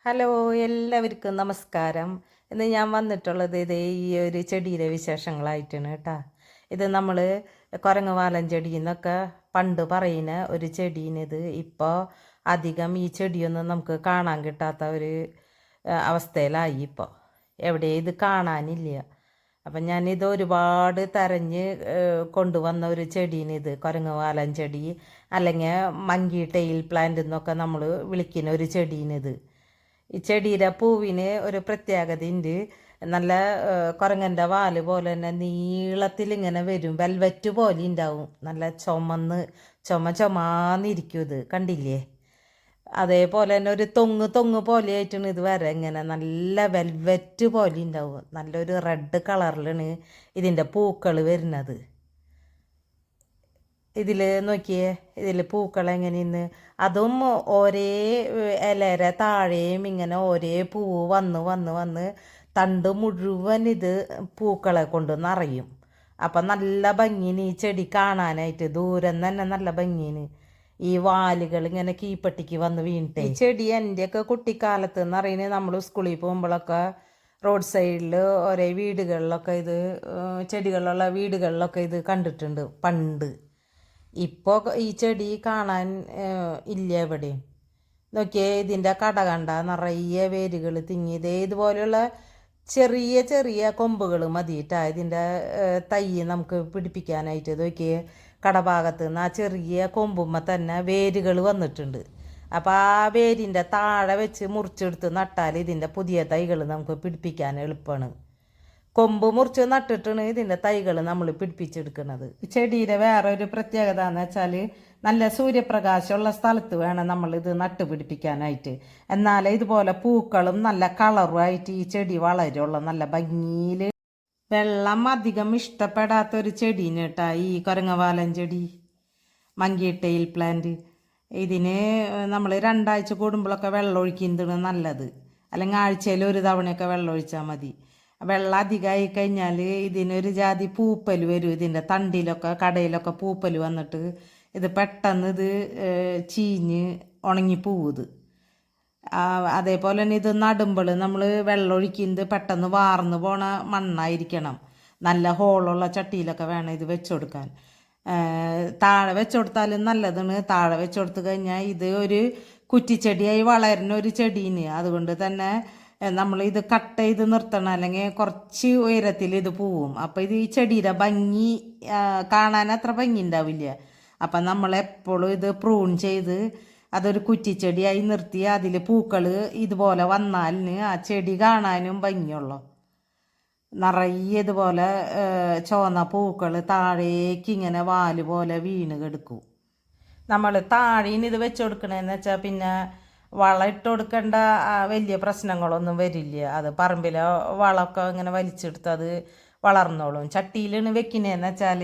Hello, എല്ലാവർക്കും നമസ്കാരം. ഇന്ന് ഞാൻ വന്നിട്ടുള്ളത് ഈ ഒരു ചെടിയുടെ വിശേഷങ്ങളായിട്ടാണ് കേട്ടോ. ഇത് നമ്മൾ കുരങ്ങുവാലൻ ചെടി എന്നൊക്കെ പണ്ട് പറയുന്ന ഒരു ചെടീനിത്. ഇപ്പോൾ അധികം ഈ ചെടിയൊന്നും നമുക്ക് കാണാൻ കിട്ടാത്ത ഒരു അവസ്ഥയിലായി. ഇപ്പോൾ എവിടെ ഇത് കാണാനില്ല. അപ്പം ഞാനിത് ഒരുപാട് തെരഞ്ഞ് കൊണ്ടുവന്ന ഒരു ചെടീനിത്. കുരങ്ങുവാലൻ ചെടി അല്ലെങ്കിൽ മങ്കി ടെയിൽ പ്ലാന്റ് എന്നൊക്കെ നമ്മൾ വിളിക്കുന്ന ഒരു ചെടീനിത്. ഈ ചെടിയുടെ പൂവിന് ഒരു പ്രത്യേകതയുണ്ട്. നല്ല കുരങ്ങൻ്റെ വാല് പോലെ തന്നെ നീളത്തിൽ ഇങ്ങനെ വരും, വെൽവെറ്റ് പോലെ ഉണ്ടാവും. നല്ല ചുമന്നിരിക്കും. ഇത് കണ്ടില്ലേ? അതേപോലെ തന്നെ ഒരു തൊങ്ങ് പോലെ ആയിട്ടാണ് ഇത് ഇങ്ങനെ നല്ല വെൽവെറ്റ് പോലെ ഉണ്ടാവും. നല്ലൊരു റെഡ് കളറിലാണ് ഇതിൻ്റെ പൂക്കൾ വരുന്നത്. ഇതിൽ നോക്കിയേ, ഇതിൽ പൂക്കൾ എങ്ങനെയെന്ന്. അതും ഒരേ ഇലയുടെ താഴെയും ഇങ്ങനെ ഒരേ പൂവ് വന്ന് തണ്ട് മുഴുവൻ ഇത് പൂക്കളെ കൊണ്ട് നിറയും. അപ്പം നല്ല ഭംഗിന് ഈ ചെടി കാണാനായിട്ട്. ദൂരം തന്നെ നല്ല ഭംഗിന് ഈ വാലുകൾ ഇങ്ങനെ കീപ്പട്ടിക്ക് വന്ന് വീണിട്ടേ. ഈ ചെടി എൻ്റെയൊക്കെ കുട്ടിക്കാലത്ത് എന്ന് പറയുന്നത് നമ്മൾ സ്കൂളിൽ പോകുമ്പോഴൊക്കെ റോഡ് സൈഡിൽ ഒരേ വീടുകളിലൊക്കെ ഇത് ചെടികളുള്ള വീടുകളിലൊക്കെ ഇത് കണ്ടിട്ടുണ്ട് പണ്ട്. ഇപ്പോൾ ഈ ചെടി കാണാൻ ഇല്ല എവിടെയും. നോക്കിയേ, ഇതിൻ്റെ കട കണ്ട നിറയെ വേരുകൾ തിങ്ങി. ഇതുപോലെയുള്ള ചെറിയ കൊമ്പുകൾ മതിയിട്ടാ ഇതിൻ്റെ തൈ നമുക്ക് പിടിപ്പിക്കാനായിട്ട്. നോക്കിയേ, കടഭാഗത്ത് നിന്ന് ആ ചെറിയ കൊമ്പുമ്പോൾ തന്നെ വേരുകൾ വന്നിട്ടുണ്ട്. അപ്പോൾ ആ വേരിൻ്റെ താഴെ വെച്ച് മുറിച്ചെടുത്ത് നട്ടാൽ ഇതിൻ്റെ പുതിയ തൈകൾ നമുക്ക് പിടിപ്പിക്കാൻ എളുപ്പമാണ്. കൊമ്പ് മുറിച്ച് നട്ടിട്ടാണ് ഇതിൻ്റെ തൈകൾ നമ്മൾ പിടിപ്പിച്ചെടുക്കുന്നത്. ചെടിയുടെ വേറെ ഒരു പ്രത്യേകത എന്ന് വെച്ചാൽ നല്ല സൂര്യപ്രകാശമുള്ള സ്ഥലത്ത് വേണം നമ്മളിത് നട്ടുപിടിപ്പിക്കാനായിട്ട്. എന്നാലേ ഇതുപോലെ പൂക്കളും നല്ല കളറുമായിട്ട് ഈ ചെടി വളരുള്ളൂ. നല്ല ഭംഗിയിൽ. വെള്ളം അധികം ഇഷ്ടപ്പെടാത്തൊരു ചെടീന് കേട്ടാ ഈ കുരങ്ങുവാലൻ ചെടി, മങ്കി ടെയിൽ പ്ലാന്റ്. ഇതിന് നമ്മൾ 2 ആഴ്ച കൂടുമ്പോഴൊക്കെ വെള്ളം ഒഴിക്കുന്നതാണ് നല്ലത്. അല്ലെങ്കിൽ ആഴ്ചയിൽ ഒരു തവണയൊക്കെ വെള്ളം ഒഴിച്ചാൽ മതി. വെള്ളം അധികമായി കഴിഞ്ഞാൽ ഇതിനൊരു ജാതി പൂപ്പൽ വരും. ഇതിൻ്റെ തണ്ടിലൊക്കെ കടയിലൊക്കെ പൂപ്പൽ വന്നിട്ട് ഇത് പെട്ടെന്ന് ഇത് ചീഞ്ഞ് ഉണങ്ങിപ്പോവും. അതേപോലെ തന്നെ ഇത് നടുമ്പോൾ നമ്മൾ വെള്ളം ഒഴിക്കുന്നത് പെട്ടെന്ന് വാർന്ന് പോണ മണ്ണായിരിക്കണം. നല്ല ഹോളുള്ള ചട്ടിയിലൊക്കെ വേണം ഇത് വെച്ചുകൊടുക്കാൻ. താഴെ വെച്ചുകൊടുത്താലും നല്ലതാണ്. താഴെ വെച്ചുകൊടുത്ത് കഴിഞ്ഞാൽ ഇത് ഒരു കുറ്റിച്ചെടിയായി വളരുന്ന ഒരു ചെടീന്. അതുകൊണ്ട് തന്നെ നമ്മൾ ഇത് കട്ട് ചെയ്ത് നിർത്തണം, അല്ലെങ്കിൽ കുറച്ച് ഉയരത്തിൽ ഇത് പോവും. അപ്പോൾ ഇത് ഈ ചെടിയുടെ ഭംഗി കാണാൻ അത്ര ഭംഗി ഉണ്ടാവില്ല. അപ്പം നമ്മളെപ്പോഴും ഇത് പ്രൂൺ ചെയ്ത് അതൊരു കുറ്റിച്ചെടിയായി നിർത്തി അതിൽ പൂക്കൾ ഇതുപോലെ വന്നാലിന് ആ ചെടി കാണാനും ഭംഗിയുള്ളൂ. നിറയെ ഇതുപോലെ ചുവന്ന പൂക്കൾ താഴേക്ക് ഇങ്ങനെ വാല് പോലെ വീണ് കിടക്കും. നമ്മൾ താഴേന്ന് ഇത് വെച്ച് കൊടുക്കണമെന്ന് വെച്ചാൽ പിന്നെ വളം ഇട്ട് കൊടുക്കേണ്ട വലിയ പ്രശ്നങ്ങളൊന്നും വരില്ല. അത് പറമ്പിലെ വളമൊക്കെ ഇങ്ങനെ വലിച്ചെടുത്ത് അത് വളർന്നോളും. ചട്ടിയിലാണ് വെക്കുന്നതെന്ന് വെച്ചാൽ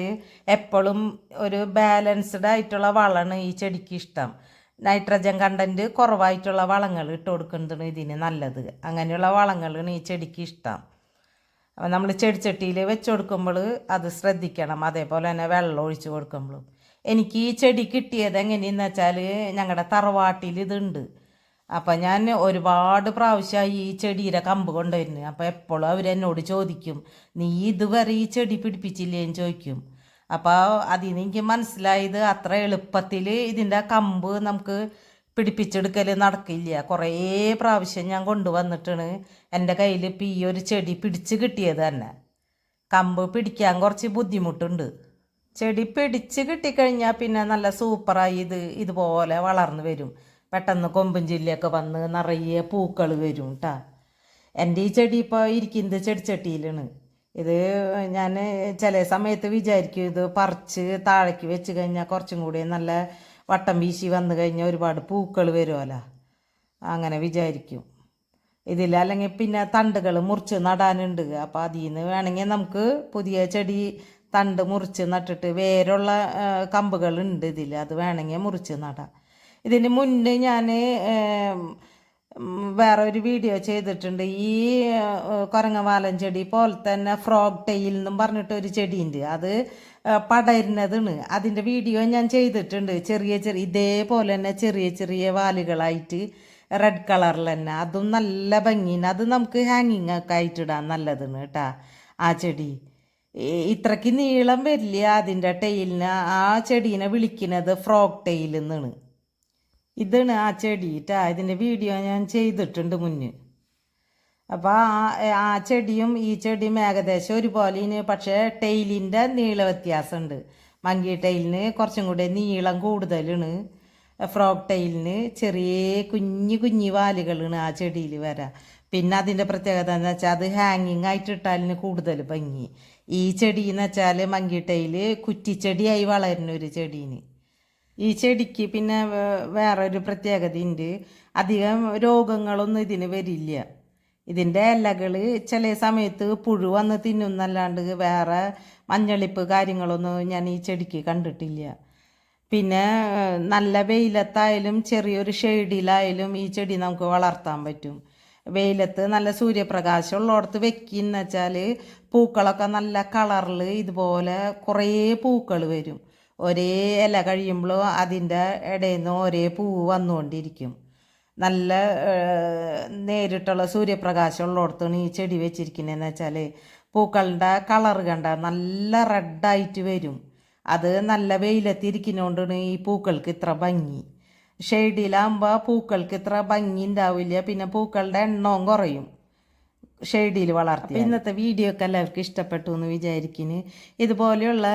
എപ്പോഴും ഒരു ബാലൻസ്ഡ് ആയിട്ടുള്ള വളമാണ് ഈ ചെടിക്ക് ഇഷ്ടം. നൈട്രജൻ കണ്ടൻറ്റ് കുറവായിട്ടുള്ള വളങ്ങൾ ഇട്ട് കൊടുക്കുന്നതാണ് ഇതിന് നല്ലത്. അങ്ങനെയുള്ള വളങ്ങളാണ് ഈ ചെടിക്ക് ഇഷ്ടം. അപ്പോൾ നമ്മൾ ചെടിച്ചട്ടിയിൽ വെച്ച് കൊടുക്കുമ്പോൾ അത് ശ്രദ്ധിക്കണം. അതേപോലെ തന്നെ വെള്ളം ഒഴിച്ച് കൊടുക്കുമ്പോഴും. എനിക്ക് ഈ ചെടി കിട്ടിയത് എങ്ങനെയെന്ന് വെച്ചാൽ ഞങ്ങളുടെ തറവാട്ടിൽ ഇതുണ്ട്. അപ്പം ഞാൻ ഒരുപാട് പ്രാവശ്യമായി ഈ ചെടിയുടെ കമ്പ് കൊണ്ടുവരുന്നു. അപ്പോൾ എപ്പോഴും അവരെന്നോട് ചോദിക്കും, നീ ഇതുവരെ ഈ ചെടി പിടിപ്പിച്ചില്ലേന്ന് ചോദിക്കും. അപ്പോൾ അതിൽ നിന്ന് എനിക്ക് മനസ്സിലായത് അത്ര എളുപ്പത്തിൽ ഇതിൻ്റെ കമ്പ് നമുക്ക് പിടിപ്പിച്ചെടുക്കൽ നടക്കില്ല. കുറേ പ്രാവശ്യം ഞാൻ കൊണ്ടുവന്നിട്ടാണ് എൻ്റെ കയ്യിൽ ഇപ്പം ഈ ഒരു ചെടി പിടിച്ച് കിട്ടിയത് തന്നെ. കമ്പ് പിടിക്കാൻ കുറച്ച് ബുദ്ധിമുട്ടുണ്ട്. ചെടി പിടിച്ച് കിട്ടിക്കഴിഞ്ഞാൽ പിന്നെ നല്ല സൂപ്പറായി ഇതുപോലെ വളർന്നു വരും. പെട്ടെന്ന് കൊമ്പും ചില്ലയൊക്കെ വന്ന് നിറയെ പൂക്കൾ വരും കേട്ടോ. എൻ്റെ ഈ ചെടി ഇപ്പോൾ ഇരിക്കുന്നത് ചെടിച്ചട്ടിയിലാണ്. ഇത് ഞാൻ ചില സമയത്ത് വിചാരിക്കും ഇത് പറിച്ച് താഴേക്ക് വെച്ച് കഴിഞ്ഞാൽ കുറച്ചും കൂടി നല്ല വട്ടം വീശി വന്നു കഴിഞ്ഞാൽ ഒരുപാട് പൂക്കൾ വരുമല്ലോ, അങ്ങനെ വിചാരിക്കും. അല്ലെങ്കിൽ പിന്നെ തണ്ടുകൾ മുറിച്ച് നടാനുണ്ട്. അപ്പോൾ അതിൽ നിന്ന് വേണമെങ്കിൽ നമുക്ക് പുതിയ ചെടി തണ്ട് മുറിച്ച് നട്ടിട്ട് വേരുള്ള കമ്പുകളുണ്ട് ഇതിൽ, അത് വേണമെങ്കിൽ മുറിച്ച് നടാം. ഇതിന് മുന്നേ ഞാൻ വേറെ ഒരു വീഡിയോ ചെയ്തിട്ടുണ്ട്. ഈ കുരങ്ങുവാലൻ ചെടി പോലെ തന്നെ ഫ്രോഗ് ടെയിൽ എന്നും പറഞ്ഞിട്ടൊരു ചെടിയുണ്ട്. അത് പടരുന്നതാണ്. അതിൻ്റെ വീഡിയോ ഞാൻ ചെയ്തിട്ടുണ്ട്. ചെറിയ ഇതേപോലെ തന്നെ ചെറിയ വാലുകളായിട്ട് റെഡ് കളറിൽ തന്നെ, അതും നല്ല ഭംഗിന്. അത് നമുക്ക് ഹാങ്ങിങ് ഒക്കെ ആയിട്ടിടാൻ നല്ലതാണ് കേട്ടാ ആ ചെടി. ഇത്രയ്ക്ക് നീളം വരില്ല അതിൻ്റെ ടെയിലിന്. ആ ചെടീനെ വിളിക്കുന്നത് ഫ്രോഗ് ടെയിൽ എന്നാണ്. ഇതാണ് ആ ചെടി കേട്ടാ. ഇതിൻ്റെ വീഡിയോ ഞാൻ ചെയ്തിട്ടുണ്ട് മുന്നേ. അപ്പോൾ ആ ചെടിയും ഈ ചെടിയും ഏകദേശം ഒരുപോലെയാണ്. പക്ഷേ ടെയിലിൻ്റെ നീള വ്യത്യാസമുണ്ട്. മങ്കി ടെയിലിന് കുറച്ചും കൂടെ നീളം കൂടുതലാണ്. ഫ്രോഗ് ടെയിലിന് ചെറിയ കുഞ്ഞു കുഞ്ഞു വാലുകളാണ് ആ ചെടിയിൽ വരാം. പിന്നെ അതിൻ്റെ പ്രത്യേകത എന്ന് വെച്ചാൽ അത് ഹാങ്ങിങ് ആയിട്ട് ഇട്ടാലിന് കൂടുതൽ ഭംഗി. ഈ ചെടി എന്ന് വെച്ചാൽ മങ്കി ടെയിൽ കുറ്റിച്ചെടിയായി വളരുന്ന ഒരു ചെടീന്. ഈ ചെടിക്ക് പിന്നെ വേറൊരു പ്രത്യേകതയുണ്ട്. അധികം രോഗങ്ങളൊന്നും ഇതിന് വരില്ല. ഇതിൻ്റെ ഇലകൾ ചില സമയത്ത് പുഴു വന്ന് തിന്നുന്നല്ലാണ്ട് വേറെ മഞ്ഞളിപ്പ് കാര്യങ്ങളൊന്നും ഞാൻ ഈ ചെടിക്ക് കണ്ടിട്ടില്ല. പിന്നെ നല്ല വെയിലത്തായാലും ചെറിയൊരു ഷെയ്ഡിലായാലും ഈ ചെടി നമുക്ക് വളർത്താൻ പറ്റും. വെയിലത്ത് നല്ല സൂര്യപ്രകാശം ഉള്ളിടത്ത് വെക്കുന്ന വെച്ചാൽ പൂക്കളൊക്കെ നല്ല കളറിൽ ഇതുപോലെ കുറേ പൂക്കൾ വരും. ഒരേ ഇല കഴിയുമ്പോൾ അതിൻ്റെ ഇടയിൽ നിന്ന് ഒരേ പൂവ് വന്നുകൊണ്ടിരിക്കും. നല്ല നേരിട്ടുള്ള സൂര്യപ്രകാശം ഉള്ളിടത്താണ് ഈ ചെടി വെച്ചിരിക്കുന്നതെന്ന് വെച്ചാൽ പൂക്കളുടെ കളർ കണ്ട നല്ല റെഡായിട്ട് വരും. അത് നല്ല വെയിലത്തിരിക്കുന്നതുകൊണ്ടാണ് ഈ പൂക്കൾക്ക് ഇത്ര ഭംഗി. ഷെയ്ഡിലാകുമ്പോൾ പൂക്കൾക്ക് ഇത്ര ഭംഗി ഉണ്ടാവില്ല. പിന്നെ പൂക്കളുടെ എണ്ണവും കുറയും ഷെയ്ഡിൽ വളർത്തി. ഇന്നത്തെ വീഡിയോ ഒക്കെ എല്ലാവർക്കും ഇഷ്ടപ്പെട്ടു എന്ന് വിചാരിക്കുന്നു. ഇതുപോലെയുള്ള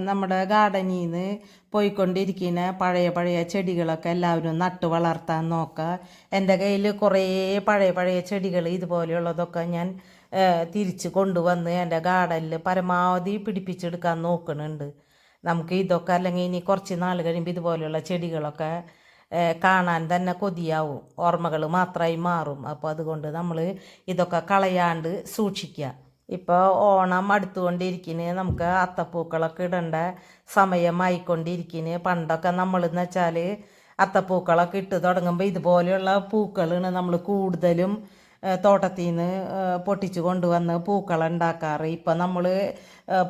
നമ്മുടെ ഗാർഡനിൽ നിന്ന് പോയിക്കൊണ്ടിരിക്കുന്ന പഴയ പഴയ ചെടികളൊക്കെ എല്ലാവരും നട്ട് വളർത്താൻ നോക്കുക. എൻ്റെ കയ്യിൽ കുറേ പഴയ ചെടികൾ ഇതുപോലെയുള്ളതൊക്കെ ഞാൻ തിരിച്ച് കൊണ്ടുവന്ന് എൻ്റെ ഗാർഡനിൽ പരമാവധി പിടിപ്പിച്ചെടുക്കാൻ നോക്കുന്നുണ്ട്. നമുക്ക് ഇതൊക്കെ അല്ലെങ്കിൽ ഇനി കുറച്ച് നാൾ കഴിയുമ്പോൾ ഇതുപോലെയുള്ള ചെടികളൊക്കെ കാണാൻ തന്നെ കൊതിയാവും, ഓർമ്മകൾ മാത്രമായി മാറും. അപ്പോൾ അതുകൊണ്ട് നമ്മൾ ഇതൊക്കെ കളയാണ്ട് സൂക്ഷിക്കുക. ഇപ്പോൾ ഓണം അടുത്തുകൊണ്ടിരിക്കുന്നു, നമുക്ക് അത്തപ്പൂക്കളൊക്കെ ഇടേണ്ട സമയമായിക്കൊണ്ടിരിക്കുന്നു. പണ്ടൊക്കെ നമ്മളെന്ന് വെച്ചാൽ അത്തപ്പൂക്കളൊക്കെ ഇട്ട് തുടങ്ങുമ്പോൾ ഇതുപോലെയുള്ള പൂക്കളാണ് നമ്മൾ കൂടുതലും തോട്ടത്തിൽ നിന്ന് പൊട്ടിച്ച് കൊണ്ടുവന്ന് പൂക്കളുണ്ടാക്കാറ്. ഇപ്പം നമ്മൾ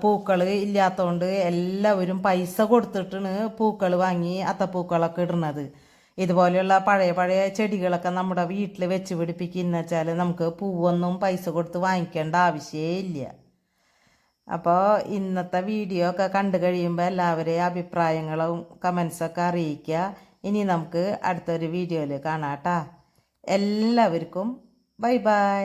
പൂക്കൾ ഇല്ലാത്തതുകൊണ്ട് എല്ലാവരും പൈസ കൊടുത്തിട്ടാണ് പൂക്കൾ വാങ്ങി അത്തപ്പൂക്കളൊക്കെ ഇടുന്നത്. ഇതുപോലെയുള്ള പഴയ ചെടികളൊക്കെ നമ്മുടെ വീട്ടിൽ വെച്ച് പിടിപ്പിക്കുന്ന വെച്ചാൽ നമുക്ക് പൂവൊന്നും പൈസ കൊടുത്ത് വാങ്ങിക്കേണ്ട ആവശ്യമേ ഇല്ല. അപ്പോൾ ഇന്നത്തെ വീഡിയോ ഒക്കെ കണ്ടു കഴിയുമ്പോൾ എല്ലാവരെയും അഭിപ്രായങ്ങളും കമൻസൊക്കെ അറിയിക്കുക. ഇനി നമുക്ക് അടുത്തൊരു വീഡിയോയിൽ കാണാം കേട്ടോ. എല്ലാവർക്കും ബൈ ബൈ.